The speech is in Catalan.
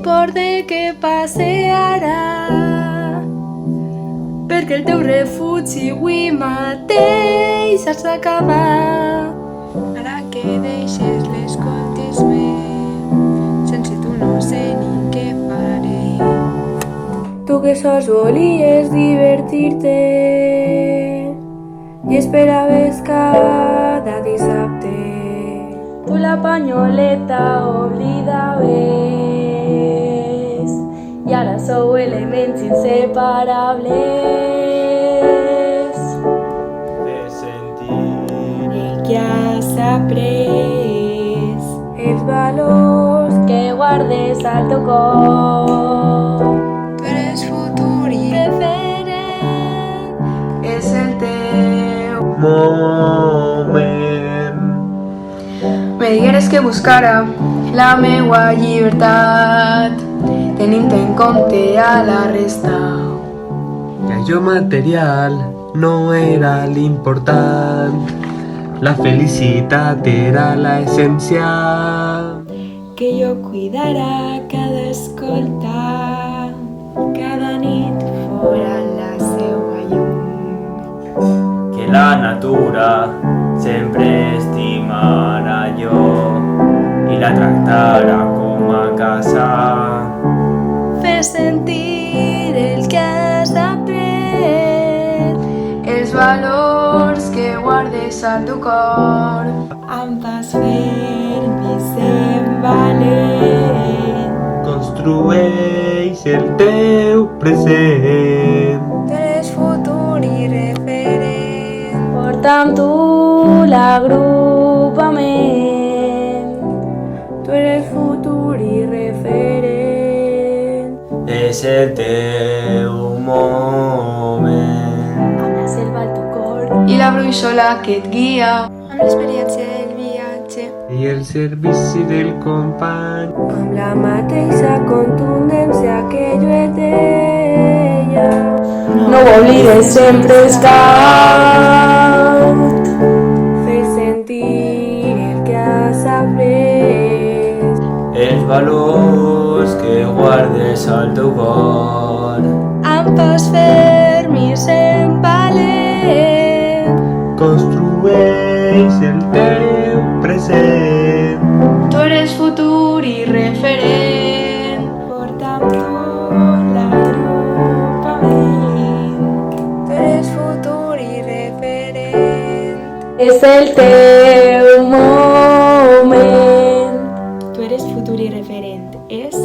importa què passe ara, perquè el teu refugi avui mateix has d'acabar. Ara que deixes l'escoltisme, sense tu no sé ni què faré. Tu que sols volies divertir-te i esperaves cada dissabte. Tu la panyoleta oblidaves i ara sou elements inseparables. Fes sentir El que has après, Els valors que guardes al teu cor. tu eres futur i Referent és el teu. moment. Me digueres que buscara la meua llibertat, tenint en compte a la resta. Que allò material no era l'important, la felicitat era l'essència. que jo cuidara cada escolta, cada nit fora la seua llum. Que la natura sempre estimara jo i la tractara com a casa. Fes sentir el que has après, els valors que guardes al teu cor. Amb pas ferm i sent valent, Construeix el teu present. tu eres futur i referent. Porta amb tu l'agrupament, tu eres futur i referent. És el teu moment. Amb la selva al teu cor, I la brúixola que et guia, amb l'experiència del viatge, I el servici del company. amb la mateixa contundència que jo et deia. No ho oblides, sempre és caut. Fes sentir el que has après. Els valors que guardes al teu cor. Amb pas ferm i sent valent. Construeix el teu present. Tu eres futur i referent. porta amb tu l'agrupament. Tu eres futur i referent. És el teu moment. Tu eres futur i referent. És